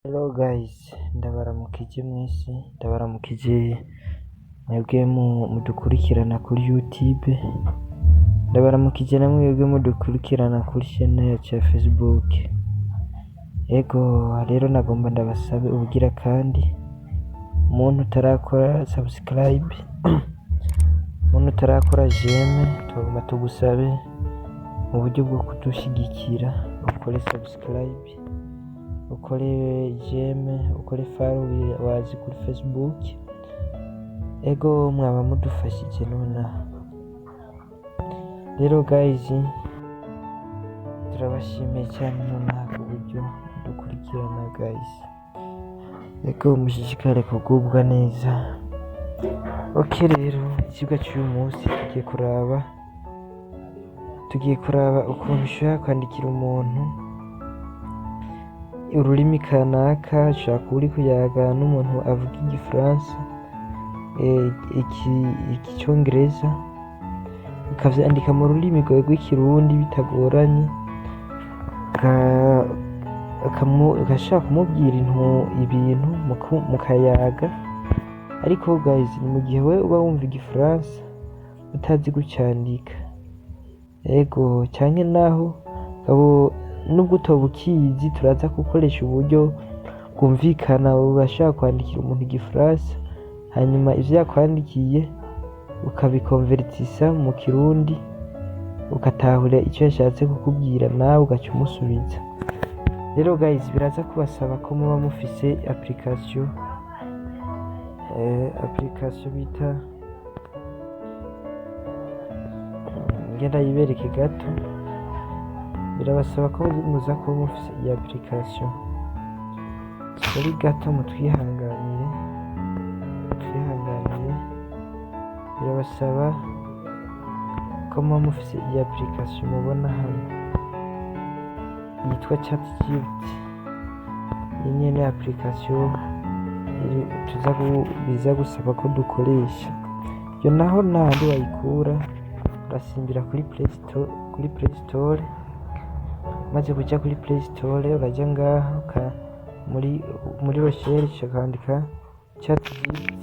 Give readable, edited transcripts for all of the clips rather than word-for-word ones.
Hello guys, ndabaramukije mwese, ndabaramukije mwebwe mudukurikirana kuri YouTube, ndabaramukije na mwebwe mudukurikirana kuri channel yacu ya Facebook. Ego rero nagomba ndabasabe ubugira kandi umuntu utarakora subscribe umuntu utarakora j'aime tugomba tugusabe mu buryo bwo kudushigikira ukore subscribe, ukore j'aime, ukore follow wazi kuri Facebook. Ego mwaba mudufashije nonaha. Rero guys, turabashimiye cyane nonaha ku buryo dukurikirana guys. Ego mushishikare kugubwa neza. Okay rero ikigo cy'uyu munsi tugiye kuraba ukuntu ushobora kwandikira umuntu ururimi kanaka, ushaka uri kuyaga n'umuntu avuga igifaransa, icyongereza, ukavyandika mu rurimi rwawe rw'ikirundi bitagoranye, ugashaka kumubwira ibintu mukayaga. Ariko guys, ni mu gihe we uba wumva igifaransa utazi gucandika. Ego canke naho nubwo utoba ukizi, turaza gukoresha uburyo bwumvikana. Urashaka kwandikira umuntu igifaransa, hanyuma ivyo yakwandikiye ukabikonvertisa mu kirundi, ugatahura icyo yashatse kukubwira, nawe ugaca umusubiza. Rero guys, biraza kubasaba ko muba mufise application bita, ngenda yibereke gato, birabasaba ko muza kuba mufise iyi application. Sorry gato, mutwihanganire, birabasaba ko muba mufise iyi application mubona hano yitwa ChatGPT. Iyi nyene application biza gusaba ko dukoresha. Iyo naho nahandi wayikura, urasimbira kuri Play Store. Maze kuja kuri Play Store, uraja ngaha muri recherche ukandika ChatGPT.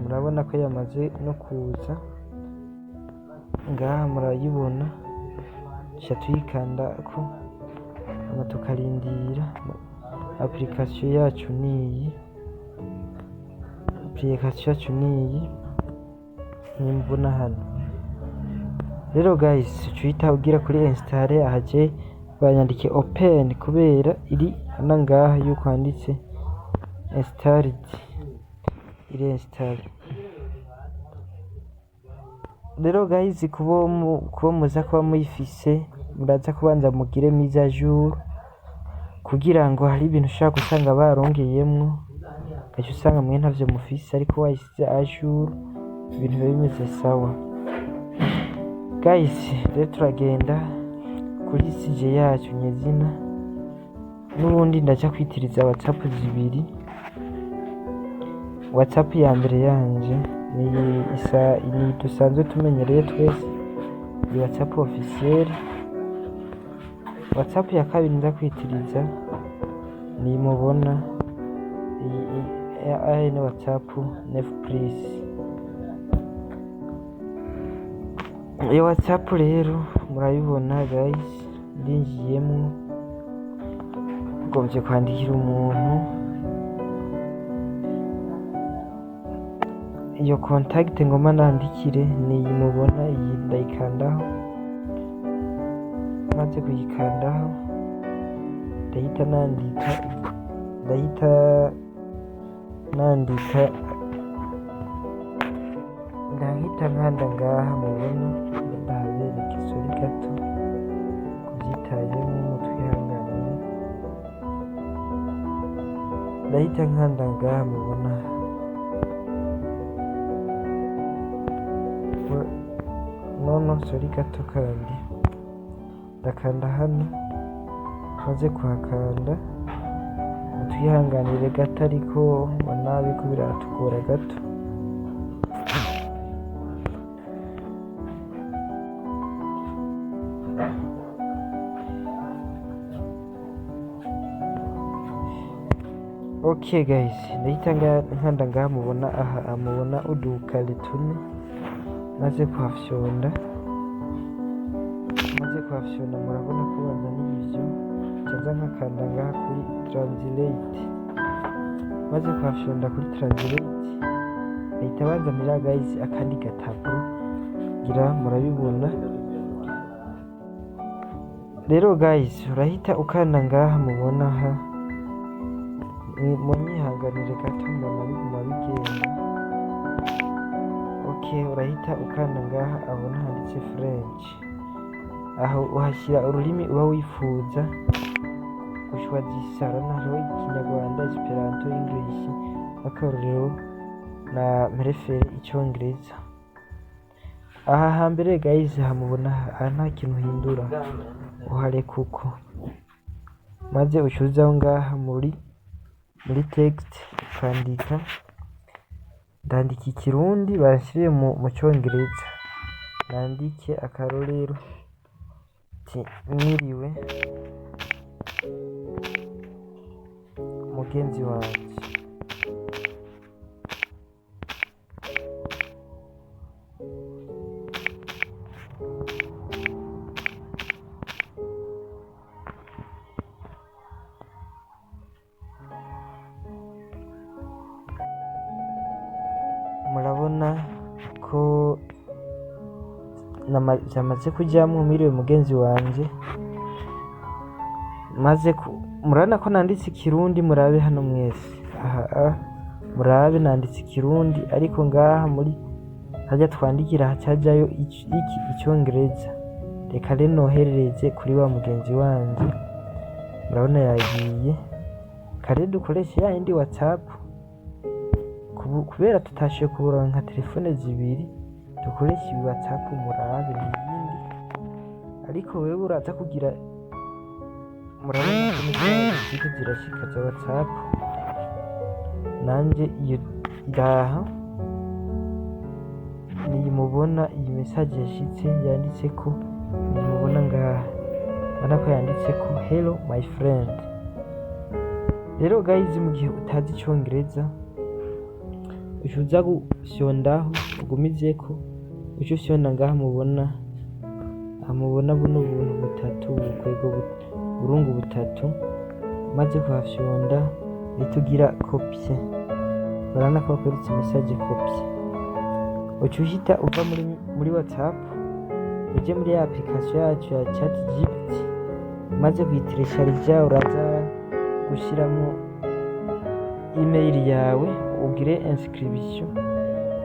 Murabona ko yamaze no kuza ngaha, murayibona. Tuca tuyikandako hama tukarindira. Application yacu niyi nimbona hano. Rero guys, ucita ugira kuri install, ahaje banyandike open kubera iri hano ngaha yuko handitse installed, iri install. Rero guys, kuba muza kuba muyifise, muraza kubanza mugire mise à jour, kugira ngo hari ibintu ushaka gusanga barongeyemwo gace usanga mwe ntavyo mufise, ariko wayisize à jour ibintu biba bimeze sawa. Guys, rero turagenda kuri sije yacu nyezina. N'ubundi ndaca kwitiriza WhatsApp zibiri. WhatsApp ya mbere yanje ni dusanzwe tumenyereye twese, ni WhatsApp officiel. WhatsApp ya kabiri nza kwitiriza ni mubona ni WhatsApp Nef Plus. Iyo WhatsApp rero murayibona guys, ndinjiyemwo. Ugomvye kwandikira umuntu iyo contact ngoma nandikire, niyi mubona, iyi ndayikandaho. Maze kuyikandaho, ndahita nkanda ngaha mubona, ndahabereka. Sorry gato kuvyitayemwo, mutwihanganire. Ndahita nkanda ngaha mubona, sorry gato kandi ndakanda hano. Maze kuhakanda, mutwihanganire gato, ariko mbona biriko biratugora gato. Okay guys, ndahita nkanda ngaha mubona aha mubona udukari tune, maze kuhafyonda murabona ko banzaniye ivyo, ncaza nkakanda ngaha kuri translate, maze kuhafyonda kuri translate bahita banzanira guys akandi gataburo, ngira murabibona. Rero guys, urahita ukanda ngaha mubona aha, munyihanganire gato mbona biguma bigenda. Okay, urahita ukanda ngaha abona handitse French, aho uhashyira ururimi uba wifuza gushwazisara, hariho Ikinyarwanda, Esperanto, English, akarorero na mperefere Icongereza. Aha hambere guys hamubona aha nta kintu uhindura, uhareka uko, maze ucuzaho ngaha muri text ukandika, ndandika ikirundi bashyiriye mu Congereza, nandike akarorero mwiriwe mugenzi wanje, murabona ko byamaze kujyamo mwiriwe mugenzi wanje, maze murabona ko nanditse ikirundi, murabe hano mwese aha murabe nanditse ikirundi, ariko ngaha muri hajya twandikira hacyajayo Icongereza. Reka rero noherereze kuri wa mugenzi wanje, murabona yagiye. Kare dukoresha ya yindi WhatsApp, kubera tutashiye kubura nka telefone zibiri, dukoresha ibi WhatsApp murabe n'iyindi, ariko wewe uraza kugira, murabona ko ziko zirashika za WhatsApp, nanje iyo iraha niyi mubona iyi message yashitse yanditse ko, mubona ngaha bana ko yanditse ko hello my friend. Rero guys, mu gihe utazi Icongereza ucuza gufyondaho ugumizeko, uco fyonda ngaha mubona buno buntu butatu, ubukwego burungu butatu, maze kuhafyonda nitugira copy, barana ko bakweretse message copy, uco uhita uva muri WhatsApp uje muri ya application yacu ya ChatGPT, maze kuyiteresharija uraza gushiramo email yawe, ugire inscription,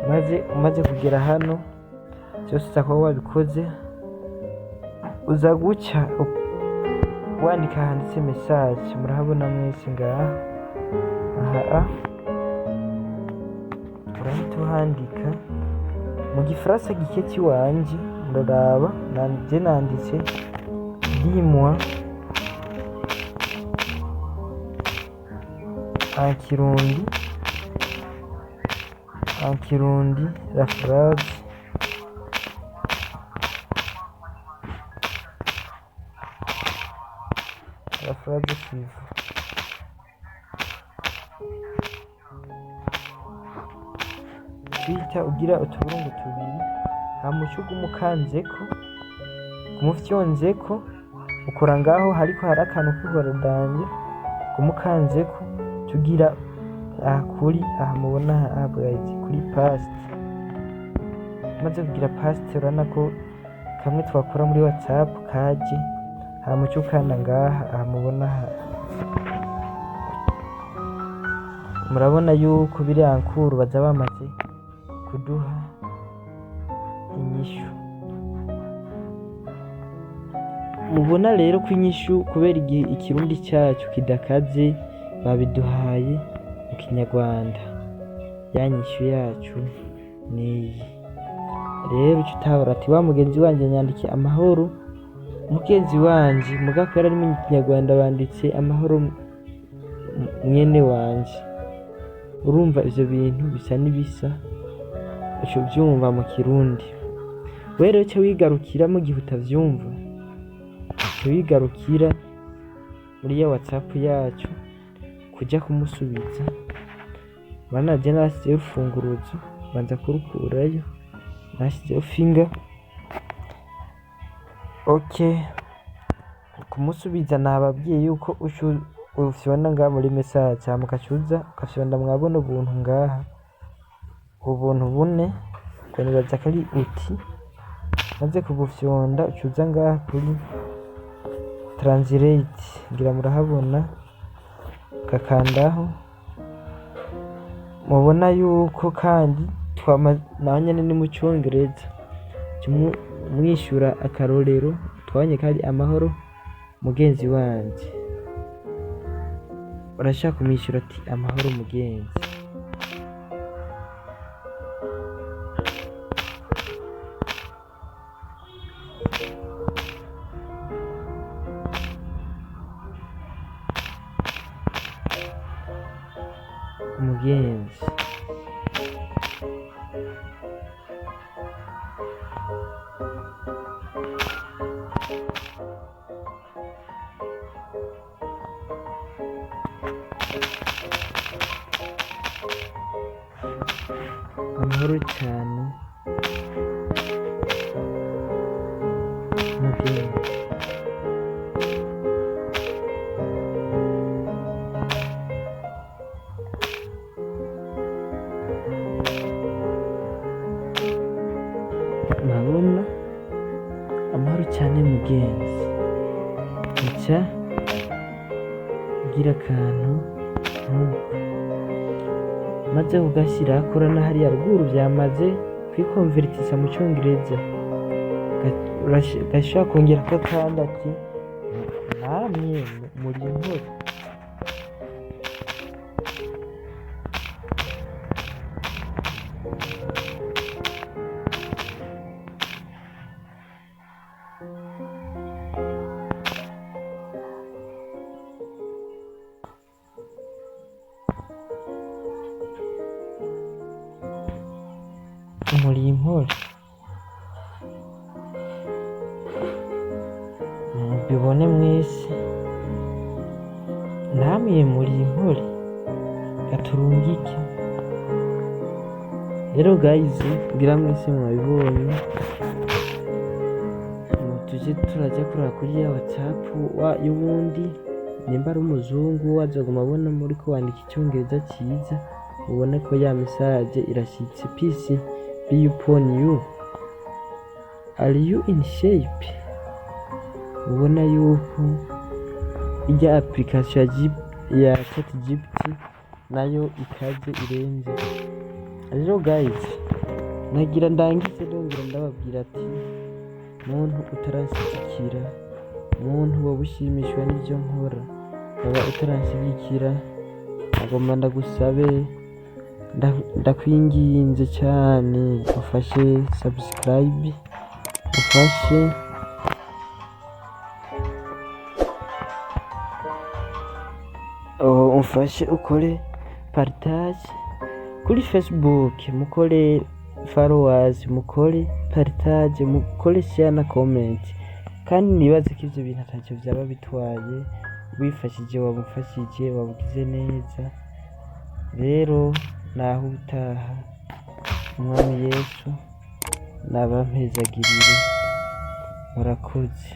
maze umaze kugera hano byose uzakuba wabikoze, uza guca wandika handitse message, murahabona mwese ngaha aha urahita uhandika mu gifaransa giketi wanje, muraraba nanje nanditse dis-moi en Kirundi la phrase suivante. Uhita ugira utuburungu tubiri, hamucuga umukanzeko, kumufyonzeko, ukora ngaho hariko hari akantu k'uburadanje, kumukanzeko tugira kuri aha mubona aha kuri paste, maze kugira paste urana ko kamwe twakora muri WhatsApp kaje, hamuca ukanda ngaha aha mubona murabona yuko biri ankuru baza bamaze kuduha inyishu. Mubona rero ko inyishu kubera igihe ikirundi cyacu kidakaze babiduhaye mu Kinyarwanda, ya nyishu yacu niyi. Rero uca utabura ati wa mugenzi wanje nyandike amahoro mugenzi wanje, mugakora ari mu Kinyarwanda banditse amahoro mwene wanje. Urumva ivyo bintu bisa n'ibisa, uco vyumva mu Kirundi. Rero uca wigarukira mu gihe utavyumva, uca wigarukira muri ya WhatsApp yacu kuja kumusubiza banaje nasizeho urufunguruzo banza kurukurayo nasizeho finger. Okay, kumusubiza nababwiye yuko ufyonda ngaha muri message hama ukacuza ukafyonda mwabona ubuntu ngaha ubuntu bune ko nibaza ko ari uti maze kubufyonda ucuza ngaha kuri translate ngira murahabona kakandaho mubona yuko kandi naho nyene ni mu Congereza mwishura akarorero twabonye ko ari amahoro mugenzi wanje urashaka kumwishyura ati amahoro mugenzi. Mugenzi amahoro cyane mugenzi. Urabona amahoro cyane mugenzi nca gira akantu nkuko maze ugashyira korana hariya ruguru byamaze kwikonvertisa mu Congereza gashaka kongera ko kandi ati namwe muri inkuru muri impore mubibone mwese namwe muri impore gaturungike rero guys ngira mwese mwabibonye tuje turajya kurara kuri ya WhatsApp y'ubundi nimba ari umuzungu azaguma abona muri ko wandika Icyongereza cyiza ubone ko ya message irashyitse. Peace be upon you. Are you in shape? Ubona yuko ijya application ya ChatGPT nayo ikaze irenze. Rero guys nagira ndangize ndongera ndababwira ati muntu utaranshyigikira muntu wabushimishwa n'ibyo nkora waba utaranshyigikira agomba ndagusabe ndakwinginze cyane ufashe subscribe ufashe ukore partage kuri Facebook, mukore followers, mukore partage, mukore share na comment. Kandi nibaze ko ivyo bintu atacyo byaba bitwaye wifashije wabufashije wabugize neza. Rero naho utaha umwami Yesu nabampezagirire murakoze.